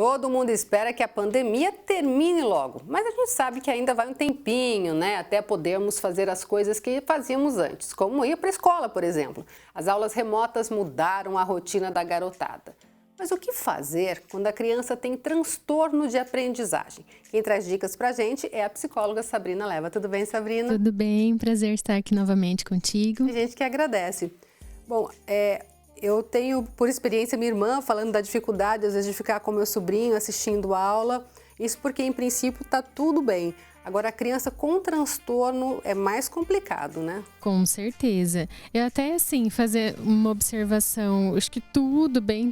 Todo mundo espera que a pandemia termine logo, mas a gente sabe que ainda vai um tempinho, né, até podermos fazer as coisas que fazíamos antes, como ir para a escola, por exemplo. As aulas remotas mudaram a rotina da garotada. Mas o que fazer quando a criança tem transtorno de aprendizagem? Quem traz dicas para a gente é a psicóloga Sabrina Leva. Tudo bem, Sabrina? Tudo bem, prazer estar aqui novamente contigo. A gente que agradece. Bom, eu tenho, por experiência, minha irmã falando da dificuldade, às vezes, de ficar com meu sobrinho assistindo aula. Isso porque, em princípio, está tudo bem. Agora, a criança com transtorno é mais complicado, né? Com certeza. Eu até, assim, fazer uma observação. Acho que tudo bem,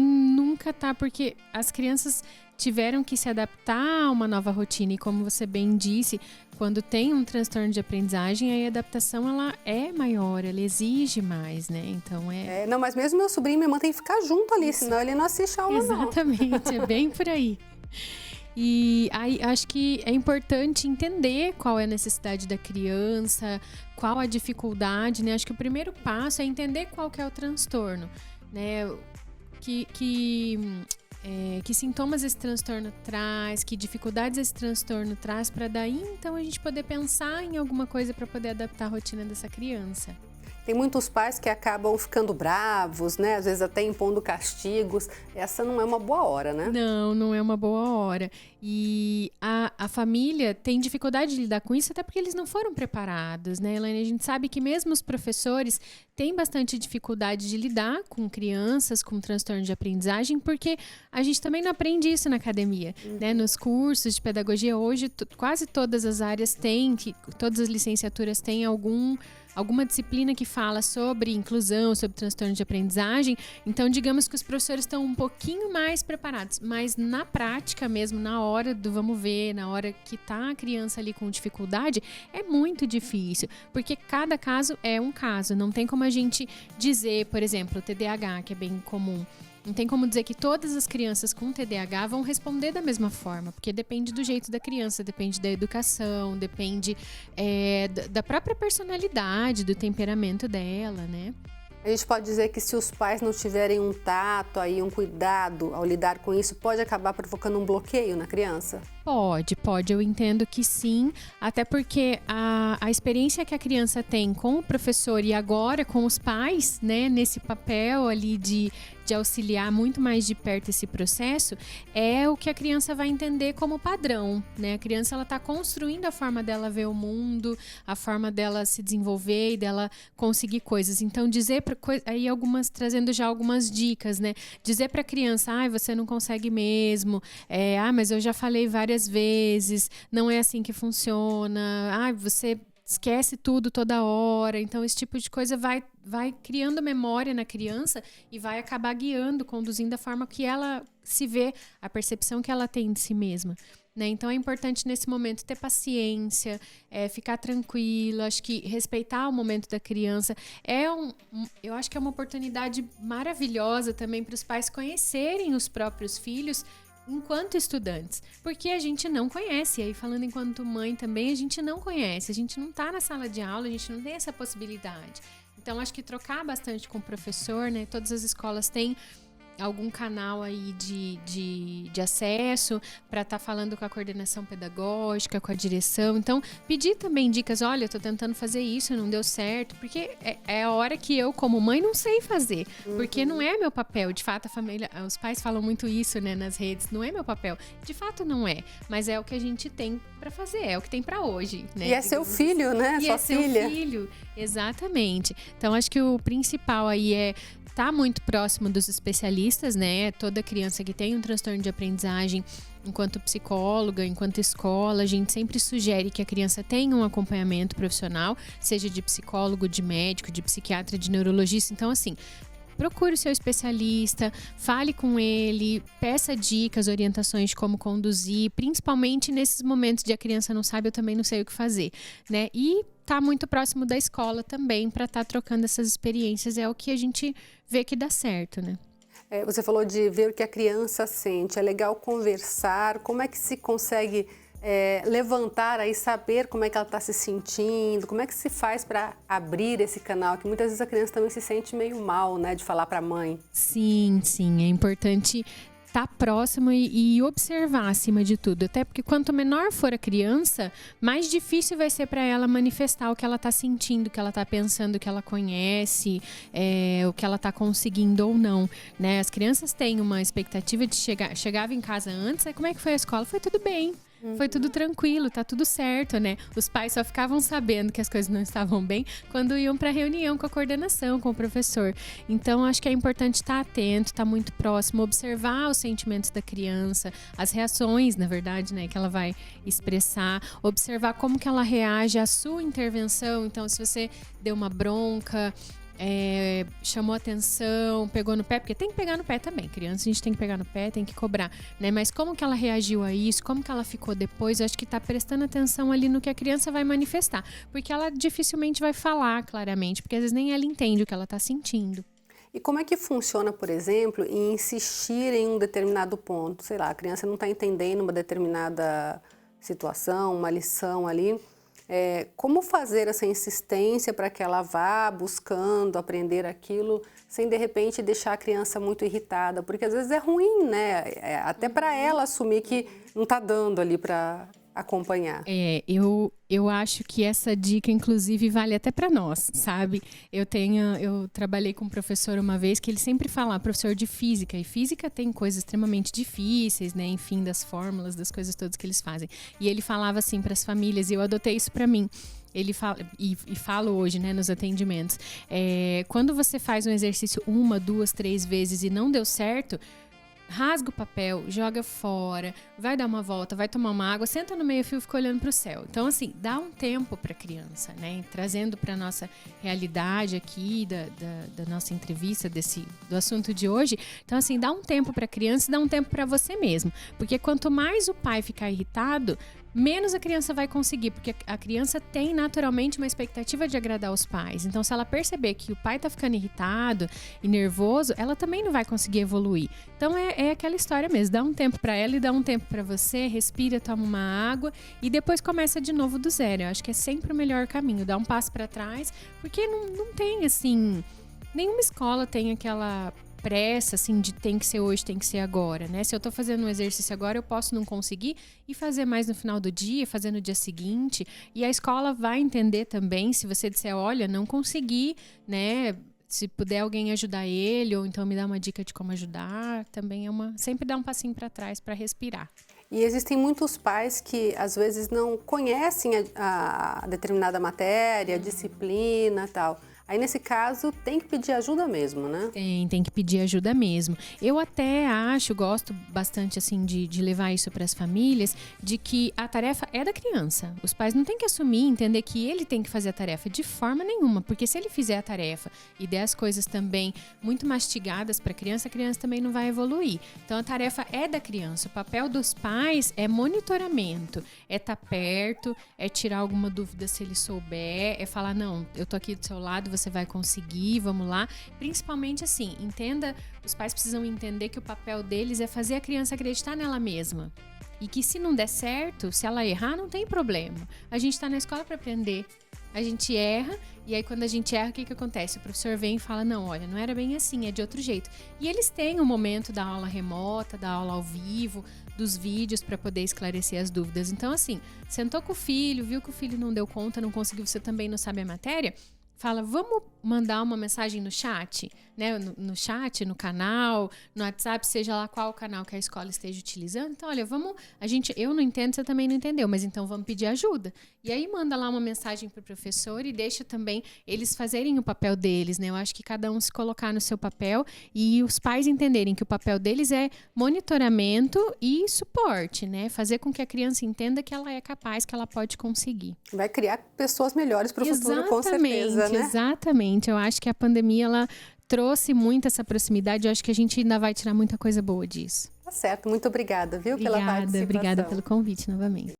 nunca tá, porque as crianças tiveram que se adaptar a uma nova rotina. E como você bem disse, quando tem um transtorno de aprendizagem, aí a adaptação ela é maior, ela exige mais, né? Então Não, mas mesmo meu sobrinho e minha irmã tem que ficar junto ali, senão ele não assiste a aula, Exatamente, é bem por aí. E aí acho que é importante entender qual é a necessidade da criança, qual a dificuldade, né? Acho que o primeiro passo é entender qual que é o transtorno, né? Que sintomas esse transtorno traz, que dificuldades esse transtorno traz, para daí então a gente poder pensar em alguma coisa para poder adaptar a rotina dessa criança. Tem muitos pais que acabam ficando bravos, né? Às vezes até impondo castigos. Essa não é uma boa hora, né? Não é uma boa hora. E a família tem dificuldade de lidar com isso, até porque eles não foram preparados, né, Elaine? A gente sabe que mesmo os professores têm bastante dificuldade de lidar com crianças com transtorno de aprendizagem, porque a gente também não aprende isso na academia, né? Nos cursos de pedagogia hoje, quase todas as áreas têm, todas as licenciaturas têm alguma disciplina que fala sobre inclusão, sobre transtorno de aprendizagem. Então, digamos que os professores estão um pouquinho mais preparados, mas na prática mesmo, na hora do vamos ver, na hora que tá a criança ali com dificuldade, é muito difícil, porque cada caso é um caso. Não tem como a gente dizer, por exemplo, o TDAH, que é bem comum. Não tem como dizer que todas as crianças com TDAH vão responder da mesma forma, porque depende do jeito da criança, depende da educação, depende da própria personalidade, do temperamento dela, né? A gente pode dizer que se os pais não tiverem um tato, aí, um cuidado ao lidar com isso, pode acabar provocando um bloqueio na criança? Pode, eu entendo que sim, até porque a experiência que a criança tem com o professor e agora com os pais, né, nesse papel ali de auxiliar muito mais de perto esse processo, é o que a criança vai entender como padrão, né? A criança ela está construindo a forma dela ver o mundo, a forma dela se desenvolver e dela conseguir coisas. Então aí trazendo já algumas dicas, né? Dizer para a criança, você não consegue mesmo, mas eu já falei várias vezes, não é assim que funciona, você esquece tudo toda hora. Então esse tipo de coisa vai criando memória na criança e vai acabar guiando, conduzindo a forma que ela se vê, a percepção que ela tem de si mesma, né? Então é importante nesse momento ter paciência, ficar tranquila. Acho que respeitar o momento da criança eu acho que é uma oportunidade maravilhosa também para os pais conhecerem os próprios filhos enquanto estudantes, porque a gente não conhece, e aí falando enquanto mãe também, a gente não conhece, a gente não está na sala de aula, a gente não tem essa possibilidade. Então acho que trocar bastante com o professor, né? Todas as escolas têm algum canal aí de acesso para estar falando com a coordenação pedagógica, com a direção. Então, pedir também dicas, olha, eu tô tentando fazer isso, não deu certo, porque é a hora que eu, como mãe, não sei fazer, porque não é meu papel. De fato, a família, os pais falam muito isso, né, nas redes, não é meu papel. De fato, não é, mas é o que a gente tem para fazer, é o que tem para hoje, né? E é seu filho, né? E sua é filha. seu filho, exatamente. Então, acho que o principal aí é estar muito próximo dos especialistas, né? Toda criança que tem um transtorno de aprendizagem, enquanto psicóloga, enquanto escola, a gente sempre sugere que a criança tenha um acompanhamento profissional, seja de psicólogo, de médico, de psiquiatra, de neurologista. Então, assim, procure o seu especialista, fale com ele, peça dicas, orientações de como conduzir, principalmente nesses momentos de a criança não sabe, eu também não sei o que fazer, né? E tá muito próximo da escola também para estar trocando essas experiências, é o que a gente vê que dá certo, né? Você falou de ver o que a criança sente, é legal conversar, como é que se consegue levantar aí, saber como é que ela está se sentindo, como é que se faz para abrir esse canal, que muitas vezes a criança também se sente meio mal, né, de falar para a mãe. Sim, é importante estar próximo e observar acima de tudo. Até porque quanto menor for a criança, mais difícil vai ser para ela manifestar o que ela está sentindo, o que ela está pensando, o que ela conhece, o que ela está conseguindo ou não, né? As crianças têm uma expectativa de chegava em casa antes, aí como é que foi a escola? Foi tudo bem. Foi tudo tranquilo, tá tudo certo, né? Os pais só ficavam sabendo que as coisas não estavam bem quando iam para reunião com a coordenação, com o professor. Então, acho que é importante estar atento, estar muito próximo, observar os sentimentos da criança, as reações, na verdade, né, que ela vai expressar, observar como que ela reage à sua intervenção. Então, se você deu uma bronca, chamou atenção, pegou no pé, porque tem que pegar no pé também, criança a gente tem que pegar no pé, tem que cobrar, né? Mas como que ela reagiu a isso, como que ela ficou depois, eu acho que tá prestando atenção ali no que a criança vai manifestar, porque ela dificilmente vai falar claramente, porque às vezes nem ela entende o que ela tá sentindo. E como é que funciona, por exemplo, em insistir em um determinado ponto? Sei lá, a criança não está entendendo uma determinada situação, uma lição ali. Como fazer essa insistência para que ela vá buscando aprender aquilo sem de repente deixar a criança muito irritada, porque às vezes é ruim, né? Até para ela assumir que não está dando ali para acompanhar. Eu acho que essa dica, inclusive, vale até para nós, sabe? Eu trabalhei com um professor uma vez que ele sempre fala, professor de física, e física tem coisas extremamente difíceis, né? Enfim, das fórmulas, das coisas todas que eles fazem. E ele falava assim para as famílias, e eu adotei isso para mim. Ele fala, e falo hoje, né, nos atendimentos, quando você faz um exercício 1, 2, 3 vezes e não deu certo, rasga o papel, joga fora, vai dar uma volta, vai tomar uma água, senta no meio-fio e fica olhando para o céu. Então, assim, dá um tempo para a criança, né? Trazendo para a nossa realidade aqui, da nossa entrevista, do assunto de hoje. Então, assim, dá um tempo para a criança e dá um tempo para você mesmo. Porque quanto mais o pai ficar irritado, menos a criança vai conseguir, porque a criança tem naturalmente uma expectativa de agradar os pais. Então, se ela perceber que o pai tá ficando irritado e nervoso, ela também não vai conseguir evoluir. Então, é aquela história mesmo. Dá um tempo para ela e dá um tempo para você, respira, toma uma água e depois começa de novo do zero. Eu acho que é sempre o melhor caminho, dar um passo para trás, porque não tem, assim, nenhuma escola tem aquela pressa, assim, de tem que ser hoje, tem que ser agora, né? Se eu tô fazendo um exercício agora, eu posso não conseguir e fazer mais no final do dia, fazer no dia seguinte. E a escola vai entender também, se você disser, olha, não consegui, né? Se puder alguém ajudar ele, ou então me dar uma dica de como ajudar, também sempre dá um passinho para trás para respirar. E existem muitos pais que às vezes não conhecem a determinada matéria, a disciplina e tal. Aí, nesse caso, tem que pedir ajuda mesmo, né? Tem que pedir ajuda mesmo. Eu até gosto bastante, assim, de levar isso para as famílias, de que a tarefa é da criança. Os pais não têm que assumir, entender que ele tem que fazer a tarefa de forma nenhuma, porque se ele fizer a tarefa e der as coisas também muito mastigadas para a criança também não vai evoluir. Então, a tarefa é da criança. O papel dos pais é monitoramento, é estar perto, é tirar alguma dúvida se ele souber, é falar, não, eu tô aqui do seu lado, você vai conseguir, vamos lá. Principalmente assim, os pais precisam entender que o papel deles é fazer a criança acreditar nela mesma. E que se não der certo, se ela errar, não tem problema. A gente tá na escola para aprender. A gente erra, e aí quando a gente erra, o que acontece? O professor vem e fala, não, olha, não era bem assim, é de outro jeito. E eles têm o momento da aula remota, da aula ao vivo, dos vídeos para poder esclarecer as dúvidas. Então assim, sentou com o filho, viu que o filho não deu conta, não conseguiu, você também não sabe a matéria, fala, vamos mandar uma mensagem no chat, né? No chat, no canal, no WhatsApp, seja lá qual canal que a escola esteja utilizando. Então, olha, eu não entendo, você também não entendeu, mas então vamos pedir ajuda. E aí manda lá uma mensagem para o professor e deixa também eles fazerem o papel deles, né? Eu acho que cada um se colocar no seu papel e os pais entenderem que o papel deles é monitoramento e suporte, né? Fazer com que a criança entenda que ela é capaz, que ela pode conseguir. Vai criar pessoas melhores para o futuro, com certeza, né? Exatamente. Eu acho que a pandemia, ela trouxe muito essa proximidade. Eu acho que a gente ainda vai tirar muita coisa boa disso. Tá certo. Muito obrigada, viu, pela participação. Obrigada pelo convite novamente.